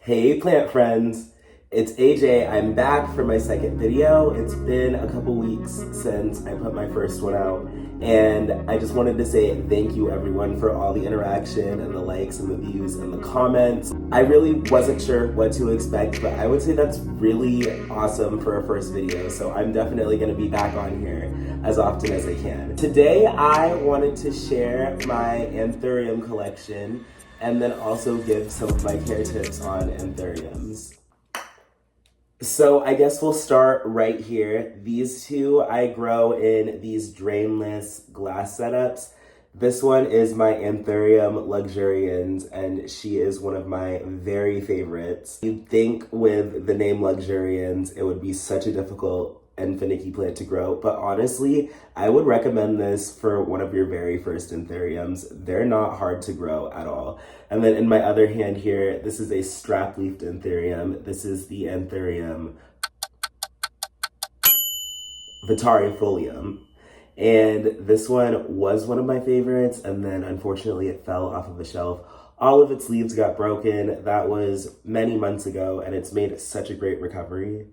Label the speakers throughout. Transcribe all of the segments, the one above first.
Speaker 1: Hey plant friends, it's AJ. I'm back for my second video. It's been a couple weeks since I put my first one out, and I just wanted to say thank you everyone for all the interaction and the likes and the views and the comments. I really wasn't sure what to expect, but I would say that's really awesome for a first video, so I'm definitely going to be back on here as often as I can. Today I wanted to share my Anthurium collection and then also give some of my care tips on Anthuriums. So I guess we'll start right here. These two I grow in these drainless glass setups. This one is my Anthurium luxurians, and she is one of my very favorites. You'd think with the name luxurians, it would be such a difficult and finicky plant to grow, but honestly, I would recommend this for one of your very first Anthuriums. They're not hard to grow at all. And then in my other hand here, this is a strap-leafed Anthurium. This is the Anthurium vittarifolium. And this one was one of my favorites, and then unfortunately it fell off of a shelf. All of its leaves got broken. That was many months ago, and it's made such a great recovery.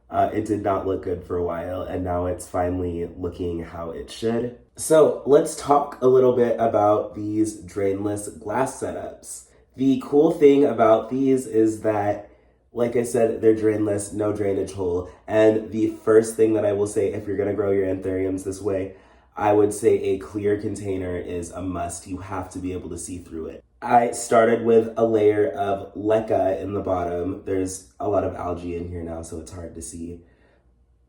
Speaker 1: It did not look good for a while, and now it's finally looking how it should. So let's talk a little bit about these drainless glass setups. The cool thing about these is that, like I said, they're drainless, no drainage hole. And the first thing that I will say, if you're gonna grow your Anthuriums this way, I would say a clear container is a must. You have to be able to see through it. I started with a layer of leca in the bottom. There's a lot of algae in here now, so it's hard to see.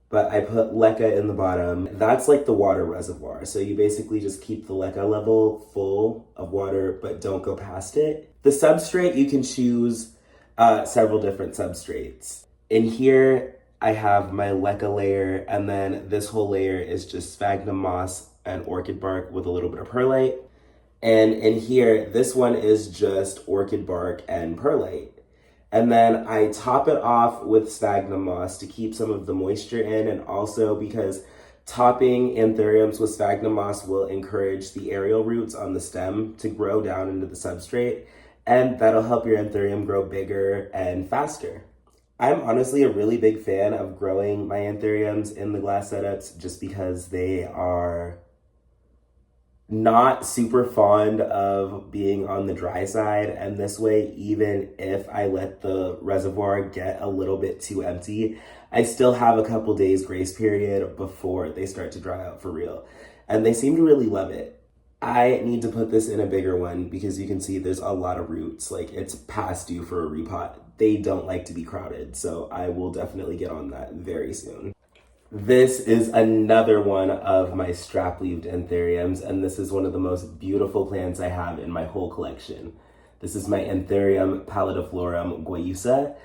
Speaker 1: But I put leca in the bottom. That's like the water reservoir. So you basically just keep the leca level full of water, but don't go past it. The substrate, you can choose several different substrates. In here, I have my leca layer, and then this whole layer is just sphagnum moss and orchid bark with a little bit of perlite. And in here, this one is just orchid bark and perlite. And then I top it off with sphagnum moss to keep some of the moisture in, and also because topping Anthuriums with sphagnum moss will encourage the aerial roots on the stem to grow down into the substrate, and that'll help your Anthurium grow bigger and faster. I'm honestly a really big fan of growing my Anthuriums in the glass setups just because they are not super fond of being on the dry side, and this way, even if I let the reservoir get a little bit too empty, I still have a couple days grace period before they start to dry out for real, and they seem to really love it. I need to put this in a bigger one because you can see there's a lot of roots, like it's past due for a repot. They don't like to be crowded, so I will definitely get on that very soon. This is another one of my strap-leaved Anthuriums, and this is one of the most beautiful plants I have in my whole collection. This is my Anthurium pallidiflorum Guayusa,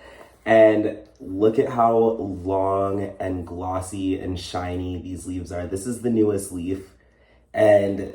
Speaker 1: and look at how long and glossy and shiny these leaves are. This is the newest leaf, and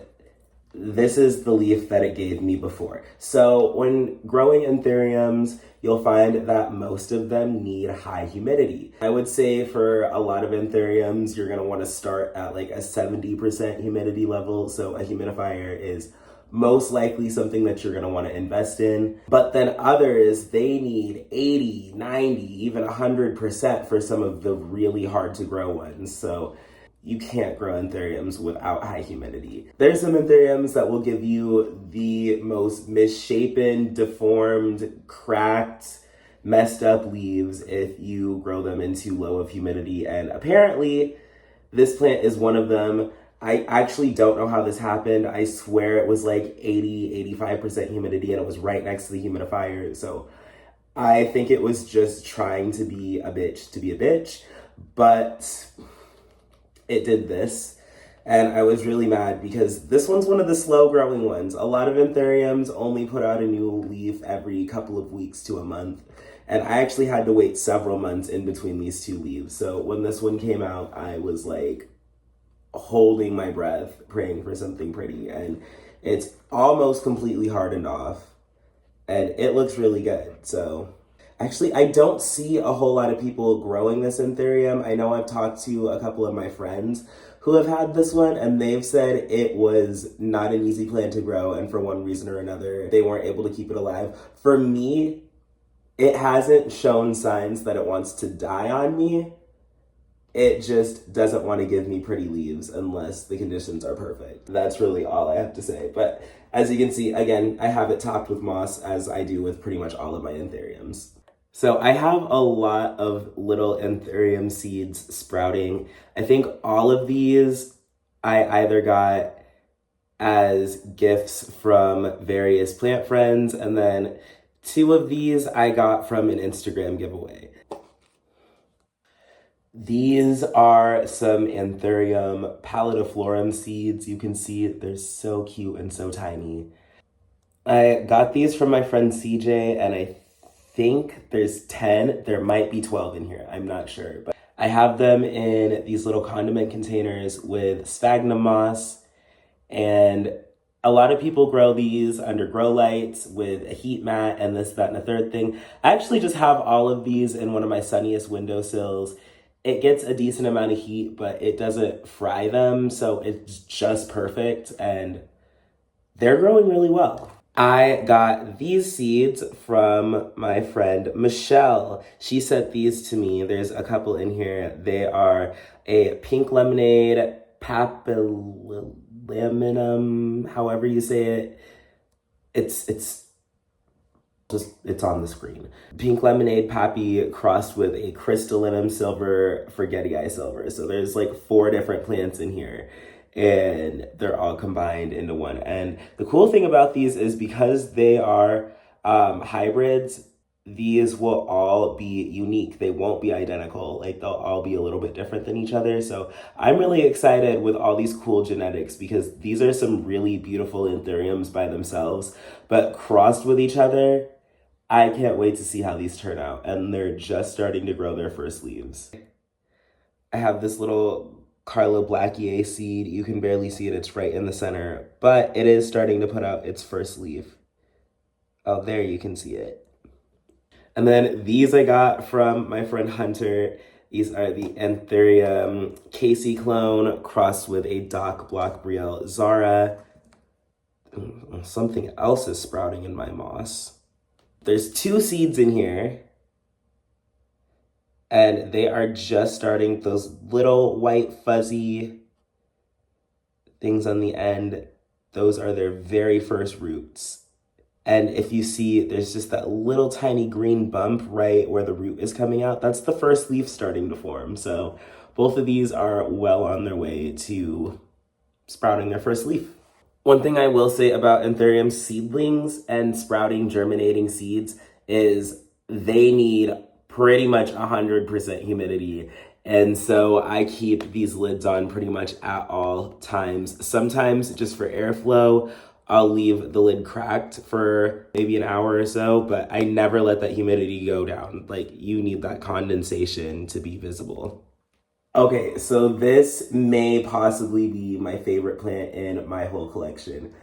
Speaker 1: this is the leaf that it gave me before. So when growing Anthuriums, you'll find that most of them need high humidity. I would say for a lot of Anthuriums, you're gonna wanna start at like a 70% humidity level. So a humidifier is most likely something that you're gonna wanna invest in. But then others, they need 80, 90, even 100% for some of the really hard to grow ones. So you can't grow Anthuriums without high humidity. There's some Anthuriums that will give you the most misshapen, deformed, cracked, messed up leaves if you grow them in too low of humidity, and apparently this plant is one of them. I actually don't know how this happened. I swear it was like 80, 85% humidity, and it was right next to the humidifier, so I think it was just trying to be a bitch to be a bitch, but it did this, and I was really mad because this one's one of the slow growing ones. A lot of Anthuriums only put out a new leaf every couple of weeks to a month, and I actually had to wait several months in between these two leaves. So when this one came out, I was like holding my breath, praying for something pretty, and it's almost completely hardened off, and it looks really good. So actually, I don't see a whole lot of people growing this Anthurium. I know I've talked to a couple of my friends who have had this one, and they've said it was not an easy plant to grow, and for one reason or another, they weren't able to keep it alive. For me, It hasn't shown signs that it wants to die on me. It just doesn't want to give me pretty leaves unless the conditions are perfect. That's really all I have to say. But as you can see, again, I have it topped with moss, as I do with pretty much all of my anthuriums. So I have a lot of little anthurium seeds sprouting. I think all of these I either got as gifts from various plant friends, and then 2 of these I got from an Instagram giveaway. These are some Anthurium pallidiflorum seeds. You can see they're so cute and so tiny. I got these from my friend CJ, and I think there's 10. There might be 12 in here. I'm not sure. But I have them in these little condiment containers with sphagnum moss, and a lot of people grow these under grow lights with a heat mat and this, that, and a third thing. I actually just have all of these in one of my sunniest windowsills. It gets a decent amount of heat, but it doesn't fry them, so it's just perfect, and they're growing really well. I got these seeds from my friend Michelle. She sent these to me. There's a couple in here. They are a pink lemonade, papillilaminum, however you say it. It's on the screen. Pink lemonade poppy crossed with a crystallinum silver forgetii silver. So there's like 4 different plants in here, and they're all combined into one. And the cool thing about these is because they are hybrids, these will all be unique. They won't be identical. Like, they'll all be a little bit different than each other. So I'm really excited with all these cool genetics, because these are some really beautiful anthuriums by themselves, but crossed with each other, I can't wait to see how these turn out. And they're just starting to grow their first leaves. I have this little carlablackiae seed. You can barely see it. It's right in the center, but it is starting to put out its first leaf. Oh, there you can see it. And then these I got from my friend Hunter. These are the Anthurium Caycee clone crossed with a DocBlock Brielle Zara. Something else is sprouting in my moss. There's 2 seeds in here, and they are just starting. Those little white fuzzy things on the end, those are their very first roots. And if you see, there's just that little tiny green bump right where the root is coming out. That's the first leaf starting to form. So both of these are well on their way to sprouting their first leaf. One thing I will say about Anthurium seedlings and sprouting, germinating seeds is they need pretty much 100% humidity. And so I keep these lids on pretty much at all times. Sometimes just for airflow, I'll leave the lid cracked for maybe an hour or so, but I never let that humidity go down. Like, you need that condensation to be visible. Okay, so this may possibly be my favorite plant in my whole collection.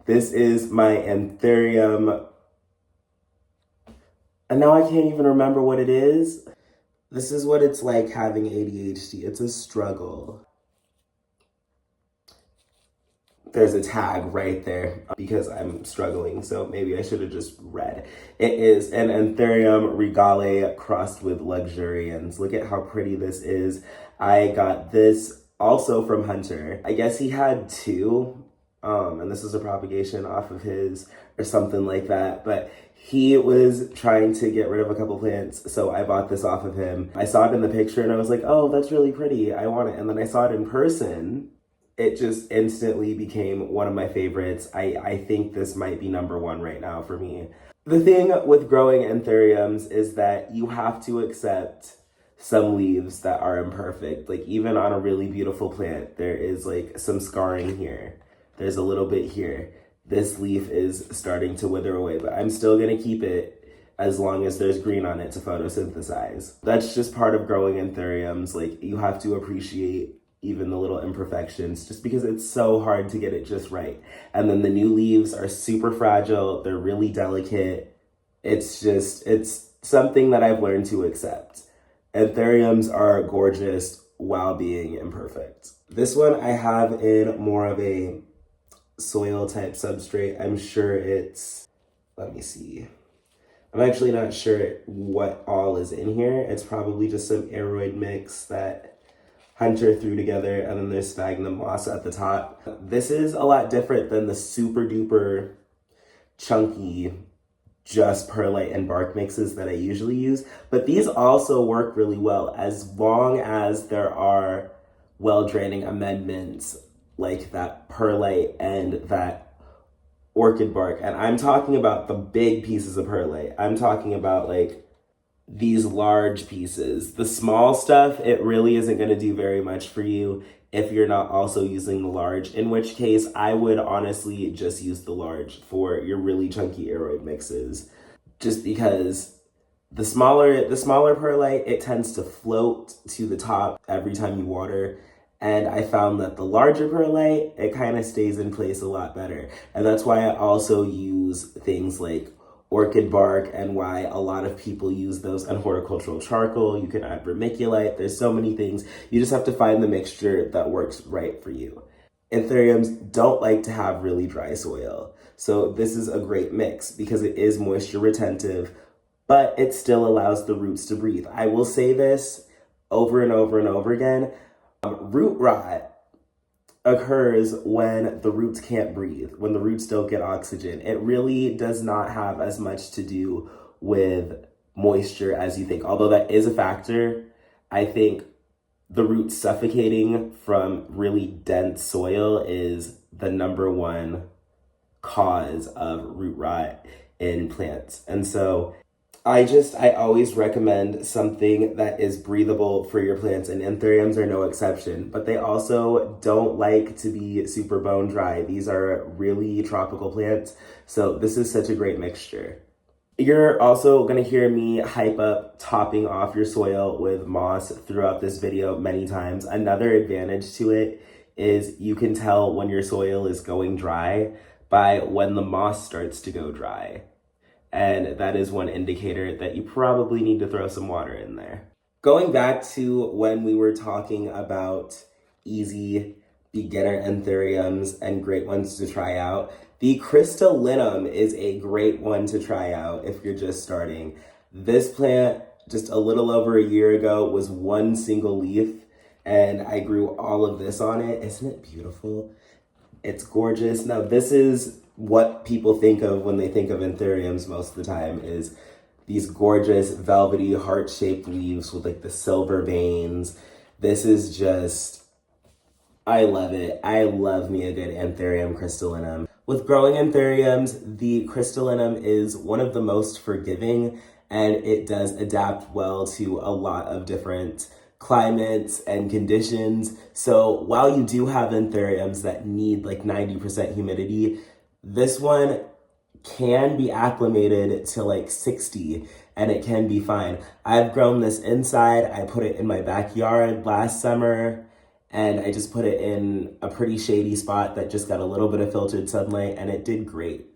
Speaker 1: This is my Anthurium, and now I can't even remember what it is. This is what it's like having ADHD. It's a struggle. There's a tag right there because I'm struggling, so maybe I should have just read. It is an Anthurium regale crossed with luxurians. Look at how pretty this is. I got this also from Hunter. I guess he had 2, and this is a propagation off of his or something like that, but he was trying to get rid of a couple plants, so I bought this off of him. I saw it in the picture and I was like, oh, that's really pretty, I want it. And then I saw it in person. It just instantly became one of my favorites. I think this might be number 1 right now for me. The thing with growing anthuriums is that you have to accept some leaves that are imperfect. Like, even on a really beautiful plant, there is like some scarring here. There's a little bit here. This leaf is starting to wither away, but I'm still gonna keep it as long as there's green on it to photosynthesize. That's just part of growing anthuriums. Like, you have to appreciate even the little imperfections, just because it's so hard to get it just right. And then the new leaves are super fragile. They're really delicate. It's something that I've learned to accept. Anthuriums are gorgeous while being imperfect. This one I have in more of a soil type substrate. I'm sure it's, let me see. I'm actually not sure what all is in here. It's probably just some aroid mix that Hunter threw together, and then there's sphagnum moss at the top. This is a lot different than the super duper chunky just perlite and bark mixes that I usually use, but these also work really well as long as there are well-draining amendments like that perlite and that orchid bark. And I'm talking about the big pieces of perlite. I'm talking about like these large pieces. The small stuff, it really isn't going to do very much for you if you're not also using the large, in which case I would honestly just use the large for your really chunky aroid mixes, just because the smaller perlite, it tends to float to the top every time you water. And I found that the larger perlite, it kind of stays in place a lot better. And that's why I also use things like orchid bark, and why a lot of people use those on horticultural charcoal. You can add vermiculite. There's so many things. You just have to find the mixture that works right for you. Anthuriums don't like to have really dry soil. So this is a great mix because it is moisture retentive, but it still allows the roots to breathe. I will say this over and over and over again. Root rot occurs when the roots can't breathe, when the roots don't get oxygen. It really does not have as much to do with moisture as you think. Although that is a factor, I think the roots suffocating from really dense soil is the number one cause of root rot in plants. And so I always recommend something that is breathable for your plants, and anthuriums are no exception, but they also don't like to be super bone dry. These are really tropical plants, so this is such a great mixture. You're also gonna hear me hype up topping off your soil with moss throughout this video many times. Another advantage to it is you can tell when your soil is going dry by when the moss starts to go dry. And that is one indicator that you probably need to throw some water in there. Going back to when we were talking about easy beginner anthuriums and great ones to try out, the crystallinum is a great one to try out if you're just starting. This plant, just a little over a year ago, was one single leaf, and I grew all of this on it. Isn't it beautiful? It's gorgeous. Now, this is what people think of when they think of anthuriums most of the time, is these gorgeous velvety heart-shaped leaves with like the silver veins. This is just, I love it. I love me a good Anthurium crystallinum. With growing anthuriums, the crystallinum is one of the most forgiving, and it does adapt well to a lot of different climates and conditions. So while you do have anthuriums that need like 90% humidity, this one can be acclimated to like 60 and it can be fine. I've grown this inside. I put it in my backyard last summer, and I just put it in a pretty shady spot that just got a little bit of filtered sunlight, and it did great.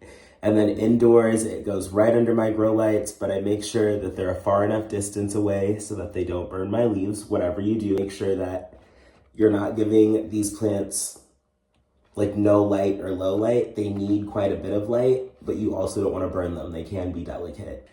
Speaker 1: And then indoors, it goes right under my grow lights, but I make sure that they're a far enough distance away so that they don't burn my leaves. Whatever you do, make sure that you're not giving these plants like no light or low light. They need quite a bit of light, but you also don't want to burn them. They can be delicate.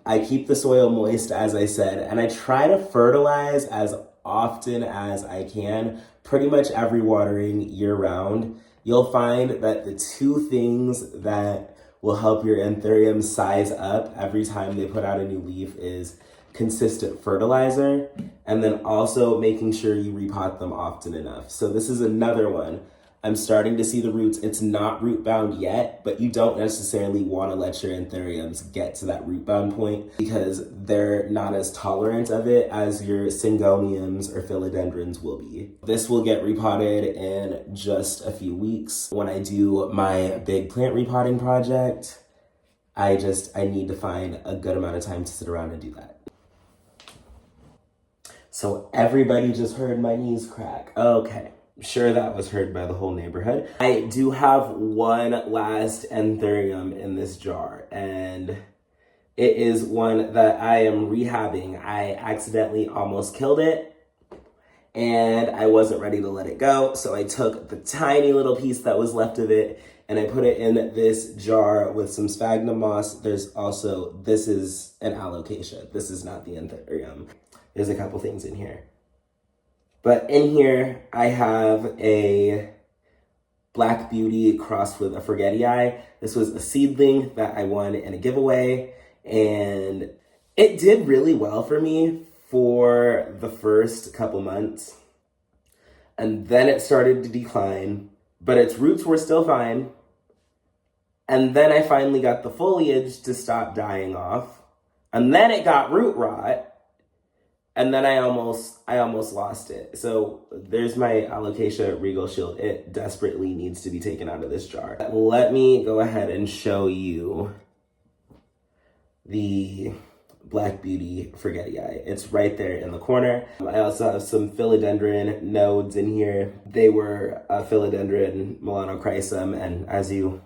Speaker 1: I keep the soil moist, as I said, and I try to fertilize as often as I can, pretty much every watering year round. You'll find that the two things that will help your anthurium size up every time they put out a new leaf is consistent fertilizer, and then also making sure you repot them often enough. So this is another one. I'm starting to see the roots. It's not root bound yet, but you don't necessarily want to let your anthuriums get to that root bound point because they're not as tolerant of it as your syngoniums or philodendrons will be. This will get repotted in just a few weeks. When I do my big plant repotting project, I need to find a good amount of time to sit around and do that. So everybody just heard my knees crack. Okay. Sure, that was heard by the whole neighborhood. I do have one last anthurium in this jar, and it is one that I am rehabbing. I accidentally almost killed it, and I wasn't ready to let it go, so I took the tiny little piece that was left of it and I put it in this jar with some sphagnum moss. There's also, this is an alocasia. This is not the Anthurium. There's a couple things in here. But in here, I have a Black Beauty crossed with a forgetii. This was a seedling that I won in a giveaway, and it did really well for me for the first couple months. And then it started to decline, but its roots were still fine. And then I finally got the foliage to stop dying off. And then it got root rot. And then I almost lost it. So there's my alocasia regal shield. It desperately needs to be taken out of this jar. Let me go ahead and show you the Black Beauty forgetii. It's right there in the corner. I also have some philodendron nodes in here. They were a philodendron melanochrysum, and as you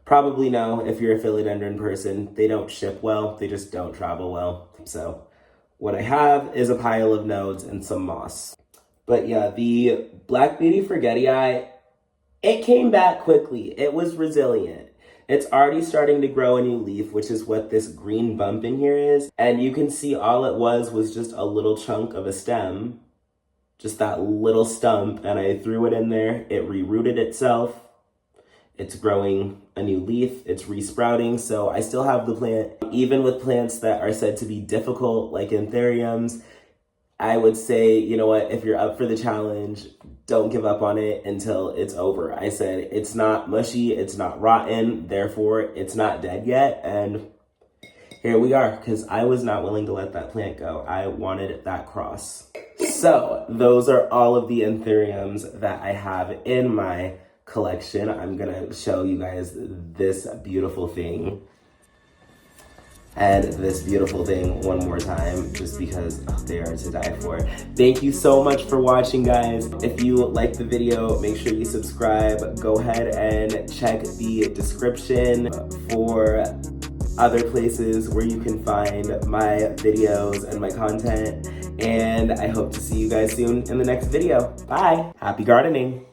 Speaker 1: probably know, if you're a philodendron person, they don't ship well. They just don't travel well. So what I have is a pile of nodes and some moss. But yeah, the Black Beauty forgetii, it came back quickly. It was resilient. It's already starting to grow a new leaf, which is what this green bump in here is. And you can see all it was just a little chunk of a stem, just that little stump, and I threw it in there. It re-rooted itself. It's growing a new leaf. It's resprouting, so I still have the plant. Even with plants that are said to be difficult, like Anthuriums, I would say, you know what, if you're up for the challenge, don't give up on it until it's over. I said, it's not mushy, it's not rotten, therefore it's not dead yet, and here we are, because I was not willing to let that plant go. I wanted that cross. So, those are all of the Anthuriums that I have in my collection. I'm gonna show you guys this beautiful thing and this beautiful thing one more time, just because they are to die for. Thank you so much for watching, guys. If you liked the video, make sure you subscribe. Go ahead and check the description for other places where you can find my videos and my content. And I hope to see you guys soon in the next video. Bye. Happy gardening.